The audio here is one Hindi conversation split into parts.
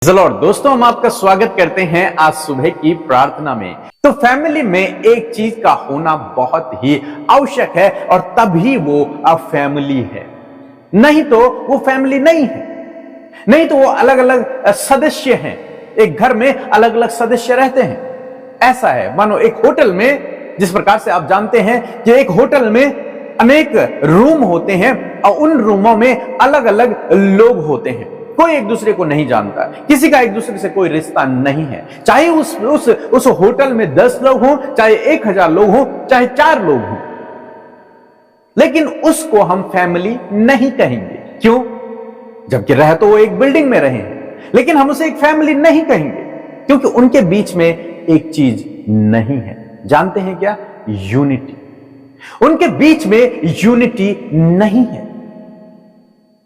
लॉर्ड दोस्तों, हम आपका स्वागत करते हैं आज सुबह की प्रार्थना में। तो फैमिली में एक चीज का होना बहुत ही आवश्यक है और तभी वो अब फैमिली है, नहीं तो वो फैमिली नहीं है। नहीं तो वो अलग अलग सदस्य हैं। एक घर में अलग अलग सदस्य रहते हैं। ऐसा है मानो एक होटल में, जिस प्रकार से आप जानते हैं कि एक होटल में अनेक रूम होते हैं और उन रूमों में अलग अलग लोग होते हैं। कोई एक दूसरे को नहीं जानता, किसी का एक दूसरे से कोई रिश्ता नहीं है। चाहे उस होटल में 10 लोग हों, चाहे 1000 लोग हों, चाहे 4 लोग हों, लेकिन उसको हम फैमिली नहीं कहेंगे। क्यों? जबकि रह तो वो एक बिल्डिंग में रहे हैं, लेकिन हम उसे एक फैमिली नहीं कहेंगे, क्योंकि उनके बीच में एक चीज नहीं है। जानते हैं क्या? यूनिटी। उनके बीच में यूनिटी नहीं है,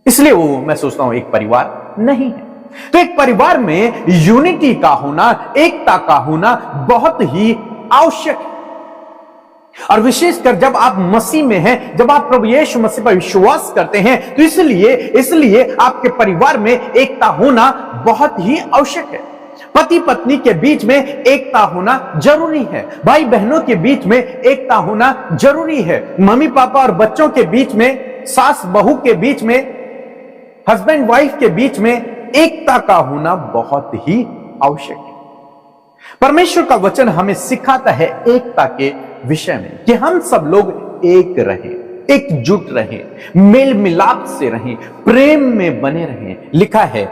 इसलिए वो, मैं सोचता हूं, एक परिवार नहीं है। तो एक परिवार में यूनिटी का होना, एकता का होना बहुत ही आवश्यक है। और विशेषकर जब आप मसीह में हैं, जब आप प्रभु यीशु मसीह पर विश्वास करते हैं, तो इसलिए आपके परिवार में एकता होना बहुत ही आवश्यक है। पति पत्नी के बीच में एकता होना जरूरी है। भाई बहनों के बीच में एकता होना जरूरी है। मम्मी पापा और बच्चों के बीच में, सास बहू के बीच में, हस्बैंड वाइफ के बीच में एकता का होना बहुत ही आवश्यक है। परमेश्वर का वचन हमें सिखाता है एकता के विषय में कि हम सब लोग एक रहें, एकजुट रहें, मेल मिलाप से रहें, प्रेम में बने रहें। लिखा है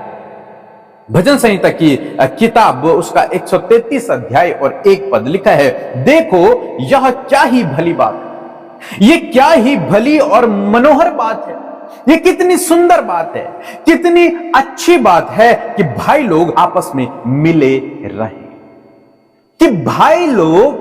भजन संहिता की किताब, उसका 133 अध्याय और 1 पद लिखा है, देखो यह क्या ही भली बात है, ये क्या ही भली और मनोहर बात है, ये कितनी सुंदर बात है, कितनी अच्छी बात है कि भाई लोग आपस में मिले रहें। कि भाई लोग,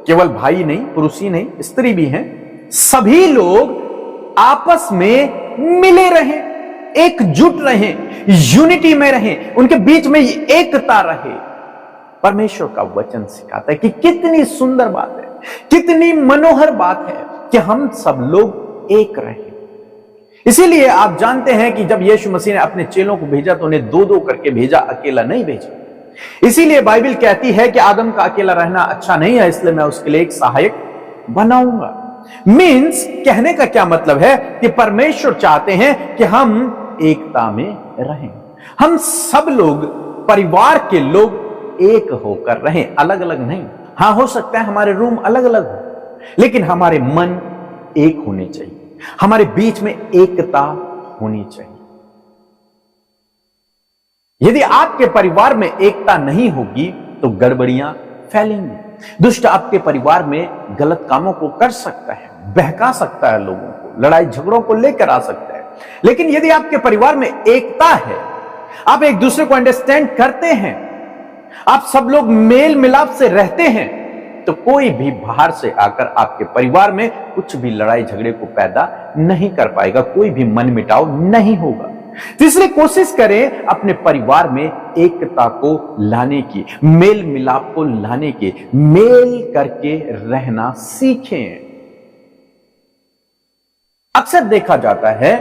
केवल भाई नहीं, पुरुष ही नहीं, स्त्री भी हैं, सभी लोग आपस में मिले रहें, एकजुट रहें, यूनिटी में रहें, उनके बीच में एकता रहे। परमेश्वर का वचन सिखाता है कि कितनी सुंदर बात है, कितनी मनोहर बात है कि हम सब लोग एक रहें। इसीलिए आप जानते हैं कि जब यीशु मसीह ने अपने चेलों को भेजा तो उन्हें 2-2 करके भेजा, अकेला नहीं भेजा। इसीलिए बाइबल कहती है कि आदम का अकेला रहना अच्छा नहीं है, इसलिए मैं उसके लिए एक सहायक बनाऊंगा। मींस, कहने का क्या मतलब है कि परमेश्वर चाहते हैं कि हम एकता में रहें। हम सब लोग, परिवार के लोग एक होकर रहें, अलग अलग नहीं। हां, हो सकता है हमारे रूम अलग अलग हो, लेकिन हमारे मन एक होने चाहिए, हमारे बीच में एकता होनी चाहिए। यदि आपके परिवार में एकता नहीं होगी तो गड़बड़ियां फैलेंगी। दुष्ट आपके परिवार में गलत कामों को कर सकता है, बहका सकता है लोगों को, लड़ाई झगड़ों को लेकर आ सकता है। लेकिन यदि आपके परिवार में एकता है, आप एक दूसरे को अंडरस्टैंड करते हैं, आप सब लोग मेल मिलाप से रहते हैं, तो कोई भी बाहर से आकर आपके परिवार में कुछ भी लड़ाई झगड़े को पैदा नहीं कर पाएगा, कोई भी मनमुटाव नहीं होगा। तो इसलिए कोशिश करें अपने परिवार में एकता को लाने की, मेल मिलाप को लाने की, मेल करके रहना सीखें। अक्सर देखा जाता है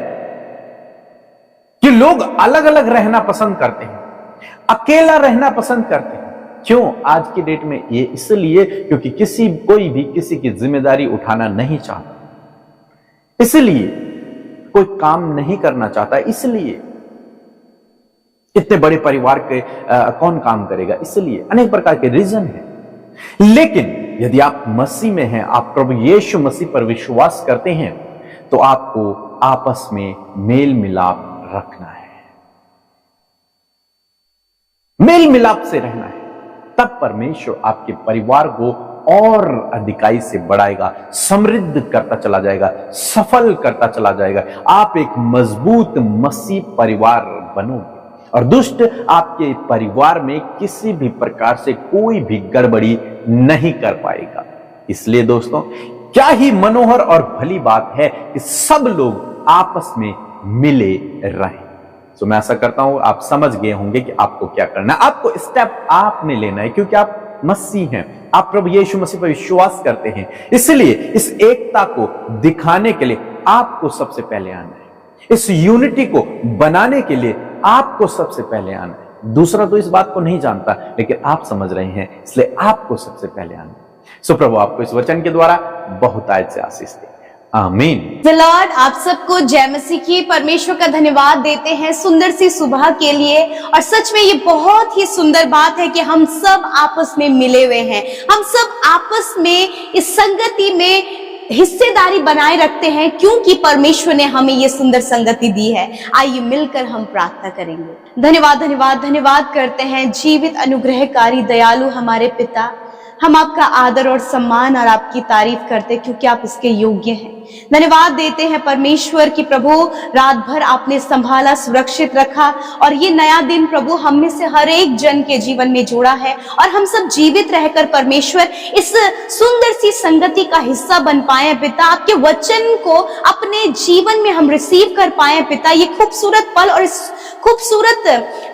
कि लोग अलग अलग रहना पसंद करते हैं, अकेला रहना पसंद करते हैं। क्यों? आज की डेट में ये इसलिए क्योंकि कोई भी किसी की जिम्मेदारी उठाना नहीं चाहता, इसलिए कोई काम नहीं करना चाहता, इसलिए इतने बड़े परिवार के कौन काम करेगा, इसलिए अनेक प्रकार के रीजन हैं। लेकिन यदि आप मसीह में हैं, आप प्रभु यीशु मसीह पर विश्वास करते हैं, तो आपको आपस में मेल मिलाप रखना है, मेल मिलाप से रहना है। तब परमेश्वर आपके परिवार को और अधिकाई से बढ़ाएगा, समृद्ध करता चला जाएगा, सफल करता चला जाएगा। आप एक मजबूत मसीह परिवार बनोगे और दुष्ट आपके परिवार में किसी भी प्रकार से कोई भी गड़बड़ी नहीं कर पाएगा। इसलिए दोस्तों, क्या ही मनोहर और भली बात है कि सब लोग आपस में मिले रहें। तो मैं आशा करता हूं आप समझ गए होंगे कि आपको क्या करना है। आपको स्टेप आपने लेना है, क्योंकि आप मसीह हैं, आप प्रभु यीशु मसीह पर विश्वास करते हैं। इसलिए इस एकता को दिखाने के लिए आपको सबसे पहले आना है, इस यूनिटी को बनाने के लिए आपको सबसे पहले आना है। दूसरा तो इस बात को नहीं जानता, लेकिन आप समझ रहे हैं, इसलिए आपको सबसे पहले आना। सो प्रभु आपको इस वचन के द्वारा बहुतायत से आशीष दे। आमीन। द लॉर्ड आप सबको जय मसीह की। परमेश्वर का धन्यवाद देते हैं सुंदर सी सुबह के लिए। और सच में ये बहुत ही सुंदर बात है कि हम सब आपस में मिले हुए हैं, हम सब आपस में इस संगति में हिस्सेदारी बनाए रखते हैं, क्योंकि परमेश्वर ने हमें ये सुंदर संगति दी है। आइए मिलकर हम प्रार्थना करेंगे। धन्यवाद धन्यवाद धन्यवाद करते हैं जीवित अनुग्रहकारी दयालु हमारे पिता। हम आपका आदर और सम्मान और आपकी तारीफ करते हैं, क्योंकि आप इसके योग्य हैं। धन्यवाद देते हैं परमेश्वर की प्रभु रात भर आपने संभाला, सुरक्षित रखा, और ये नया दिन प्रभु हम में से हर एक जन के जीवन में जोड़ा है, और हम सब जीवित रहकर परमेश्वर इस सुंदर सी संगति का हिस्सा बन पाए पिता। आपके वचन को अपने जीवन में हम रिसीव कर पाए पिता। ये खूबसूरत पल और इस खूबसूरत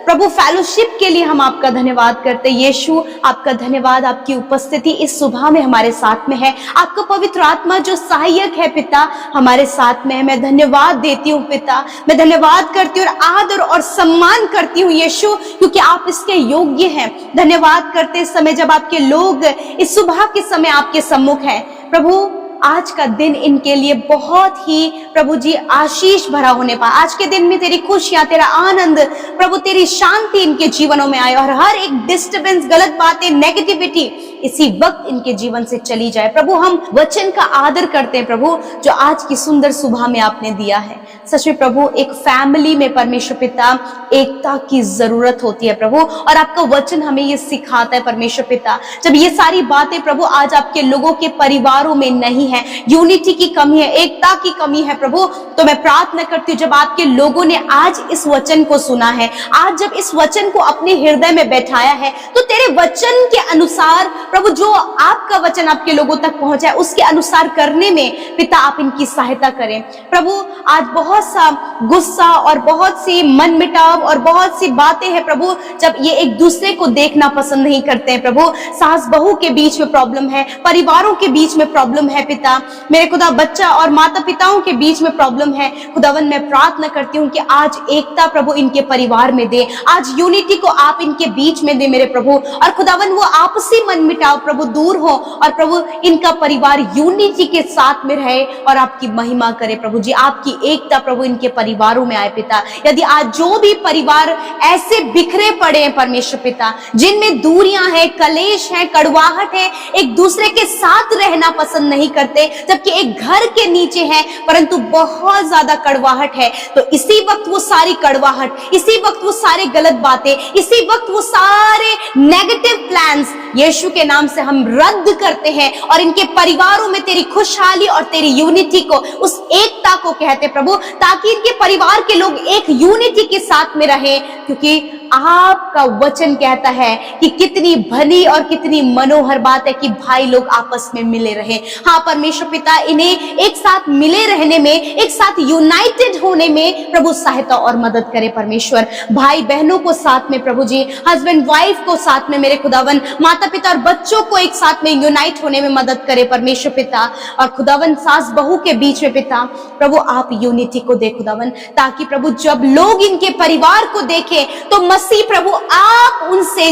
प्रभु फेलोशिप के लिए हम आपका धन्यवाद करते हैं। यीशु आपका धन्यवाद, आपकी उपस्थिति इस सुबह में हमारे साथ में है। आपका पवित्र आत्मा जो सहायक है पिता हमारे साथ में है। मैं धन्यवाद देती हूँ पिता, मैं धन्यवाद करती हूँ और आदर और सम्मान करती हूँ यीशु, क्योंकि आप इसके योग्य हैं। धन्यवाद करते समय जब आपके लोग इस सुबह के समय आपके सम्मुख हैं प्रभु, आज का दिन इनके लिए बहुत ही प्रभु जी आशीष भरा होने पाए। आज के दिन में तेरी खुशियां, तेरा आनंद प्रभु, तेरी शांति इनके जीवनों में आए, और हर एक डिस्टर्बेंस, गलत बातें, नेगेटिविटी इसी वक्त इनके जीवन से चली जाए। प्रभु हम वचन का आदर करते हैं प्रभु, जो आज की सुंदर सुबह में आपने दिया है। सच में प्रभु एक फैमिली में परमेश्वर पिता एकता की जरूरत होती है प्रभु, और आपका वचन हमें ये सिखाता है परमेश्वर पिता। जब ये सारी बातें प्रभु आज आपके लोगों के परिवारों में नहीं है, यूनिटी की कमी है, एकता की कमी है प्रभु, तो मैं प्रार्थना करती हूँ जब आपके लोगों ने आज इस वचन को सुना है, आज जब इस वचन को अपने हृदय में बैठाया है, तो तेरे वचन के अनुसार प्रभु जो आपका वचन आपके लोगों तक पहुंचा है उसके अनुसार करने में पिता आप इनकी सहायता करें प्रभु। आज बहुत सा गुस्सा और बहुत सी मनमुटाव और बहुत सी बातें हैं प्रभु, जब ये एक दूसरे को देखना पसंद नहीं करते हैं प्रभु। सास बहू के बीच में प्रॉब्लम है, परिवारों के बीच में प्रॉब्लम है पिता, मेरे खुदा बच्चा और माता पिताओं के बीच में प्रॉब्लम है। खुदावन मैं प्रार्थना करती हूँ कि आज एकता प्रभु इनके परिवार में दे, आज यूनिटी को आप इनके बीच में दे मेरे प्रभु, और खुदावन वो आपसी मनमुटाव प्रभु दूर हो, और प्रभु इनका परिवार यूनिटी के साथ में रहे और आपकी महिमा करे प्रभु जी। आपकी एकता प्रभु इनके परिवारों में आए पिता। यदि आज जो भी परिवार ऐसे बिखरे पड़े हैं परमेश्वर पिता, जिनमें दूरियां हैं, कलेश है, कड़वाहट है, एक दूसरे के साथ रहना पसंद नहीं करते, जबकि एक घर के नीचे है परंतु बहुत ज्यादा कड़वाहट है, तो इसी वक्त वो सारी कड़वाहट, इसी वक्त वो सारे गलत बातें, इसी वक्त वो सारे नेगेटिव प्लान्स यीशु के नाम से हम रद्द करते हैं, और इनके परिवारों में तेरी खुशहाली और तेरी यूनिटी को, उस एकता को कहते प्रभु, ताकि इनके परिवार के लोग एक यूनिटी के साथ में रहें, क्योंकि आपका वचन कहता है कि कितनी भली और कितनी मनोहर बात है कि भाई लोग आपस में मिले रहे। हाँ परमेश्वर पिता, इन्हें एक साथ मिले रहने में, एक साथ यूनाइटेड होने में प्रभु सहायता और मदद करे परमेश्वर। भाई बहनों को साथ में प्रभु जी, हस्बैंड वाइफ को साथ में मेरे खुदावन, माता पिता और बच्चों को एक साथ में यूनाइट होने में मदद करे परमेश्वर पिता, और खुदावन सास बहू के बीच में पिता प्रभु आप यूनिटी को दे खुदावन, ताकि प्रभु जब लोग इनके परिवार को देखें तो मसीह प्रभु आप उनसे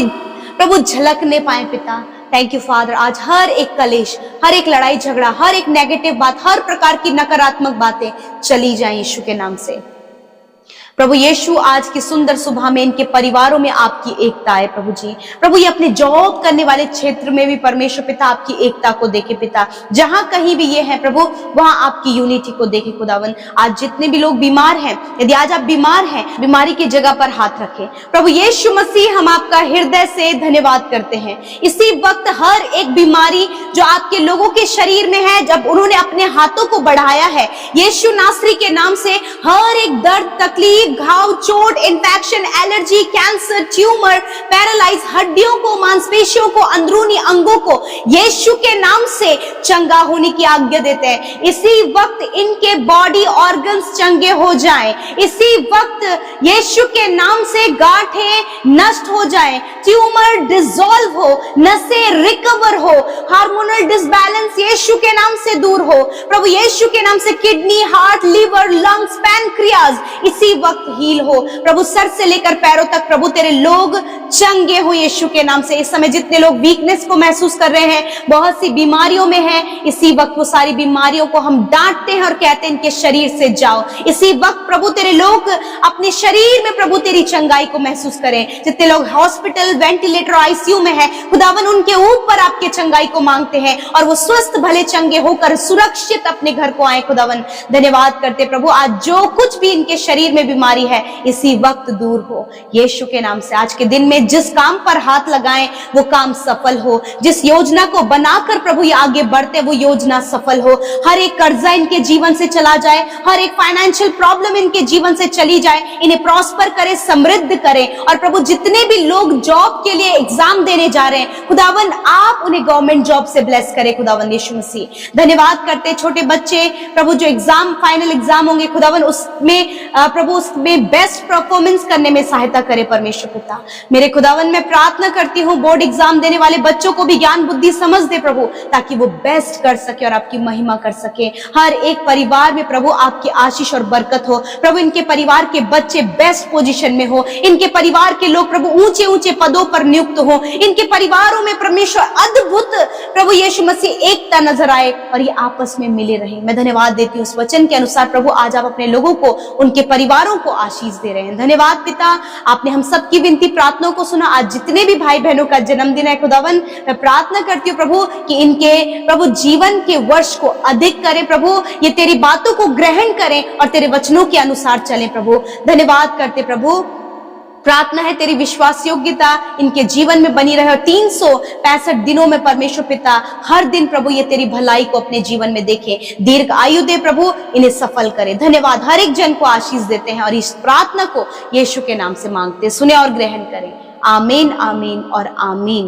प्रभु झलकने पाए पिता। थैंक यू फादर, आज हर एक कलेश, हर एक लड़ाई झगड़ा, हर एक नेगेटिव बात, हर प्रकार की नकारात्मक बातें चली जाएं यीशु के नाम से। प्रभु यीशु आज की सुंदर सुबह में इनके परिवारों में आपकी एकता है प्रभु जी। प्रभु ये अपने जॉब करने वाले क्षेत्र में भी परमेश्वर पिता आपकी एकता को देखे पिता, जहां कहीं भी ये है प्रभु वहां आपकी यूनिटी को देखे खुदावन। आज जितने भी लोग बीमार हैं, यदि आज आप बीमार हैं, बीमारी की जगह पर हाथ रखें प्रभु यीशु मसीह। हम आपका हृदय से धन्यवाद करते हैं इसी वक्त हर एक बीमारी जो आपके लोगों के शरीर में है, जब उन्होंने अपने हाथों को बढ़ाया है यीशु नासरी के नाम से, हर एक दर्द, तकलीफ, घाव, चोट, infection, allergy, cancer, tumour, paralyse, हड्डियों को, मांसपेशियों को, अंदरूनी अंगों को यीशु के नाम से चंगा होने की आज्ञा देते हैं। इसी वक्त इनके बॉडी ऑर्गन्स चंगे हो जाएं, इसी वक्त यीशु के नाम से गांठें नष्ट हो जाएं, ट्यूमर डिसॉल्व हो, नसें रिकवर हो, हार्मोनल डिसबैलेंस यीशु के नाम से दूर हो प्रभु यीशु के नाम से। Kidney, heart, liver, lungs, pancreas इसी वक्त वक्त हील हो प्रभु, सर से लेकर पैरों तक प्रभु तेरे लोग चंगे हो यीशु के नाम से। इस समय जितने लोग वीकनेस को महसूस कर रहे हैं, बहुत सी बीमारियों में हैं, इसी वक्त वो सारी बीमारियों को हम डांटते हैं और कहते हैं इनके शरीर से जाओ। इसी वक्त प्रभु तेरे लोग अपने शरीर में प्रभु तेरी चंगाई को महसूस करें। जितने लोग हॉस्पिटल, वेंटिलेटर, आईसीयू में है खुदावन, उनके ऊपर आपके चंगाई को मांगते हैं और वो स्वस्थ भले चंगे होकर सुरक्षित अपने घर को आए खुदावन। धन्यवाद करते प्रभु, आज जो कुछ भी इनके शरीर में बीमारी है इसी वक्त दूर हो यीशु के नाम से। आज के दिन में जिस काम पर हाथ लगाएं वो काम सफल हो, जिस योजना को बनाकर प्रभु ये आगे बढ़ते वो योजना सफल हो। हर एक कर्जा इनके जीवन से चला जाए, हर एक फाइनेंशियल प्रॉब्लम इनके जीवन से चली जाए, इन्हें प्रॉस्पर करे, समृद्ध करे। और प्रभु जितने भी लोग जॉब के लिए एग्जाम देने जा रहे हैं खुदावन, आप उन्हें गवर्नमेंट जॉब से ब्लेस करे खुदावन यीशु मसीह। धन्यवाद करते छोटे बच्चे प्रभु जो एग्जाम, फाइनल एग्जाम होंगे खुदावन, उसमें प्रभु उसमें बेस्ट परफॉर्मेंस करने में सहायता करे परमेश्वर पिता। मेरे खुदावन मैं प्रार्थना करती हूँ बोर्ड एग्जाम देने वाले बच्चों को भी ज्ञान बुद्धि समझ दे प्रभु, ताकि वो बेस्ट कर सके और आपकी महिमा कर सके। हर एक परिवार में प्रभु आपकी आशीष और बरकत हो प्रभु, इनके परिवार के बच्चे बेस्ट पोजीशन में हो, इनके परिवार के लोग प्रभु ऊंचे ऊंचे पदों पर नियुक्त हो, इनके परिवारों में परमेश्वर अद्भुत प्रभु यीशु मसीह एकता नजर आए और ये आपस में मिले रहे। मैं धन्यवाद देती हूँ उस वचन के अनुसार प्रभु, आज आप अपने लोगों को, उनके परिवारों को आशीष दे रहे हैं। धन्यवाद पिता, आपने हम सबकी विनती प्रार्थनाओं को सुना। आज जितने भी भाई बहनों का जन्मदिन है खुदावन, मैं प्रार्थना करती हूँ प्रभु कि इनके प्रभु जीवन के वर्ष को अधिक करें प्रभु, ये तेरी बातों को ग्रहण करें और तेरे वचनों के अनुसार चलें प्रभु। धन्यवाद करते प्रभु, प्रार्थना है तेरी विश्वास योग्यता इनके जीवन में बनी रहे और 365 दिनों में परमेश्वर पिता हर दिन प्रभु ये तेरी भलाई को अपने जीवन में देखे, दीर्घ आयु दे प्रभु, इन्हें सफल करे। धन्यवाद, हर एक जन को आशीष देते हैं और इस प्रार्थना को यीशु के नाम से मांगते, सुने और ग्रहण करें। आमीन, आमीन और आमीन।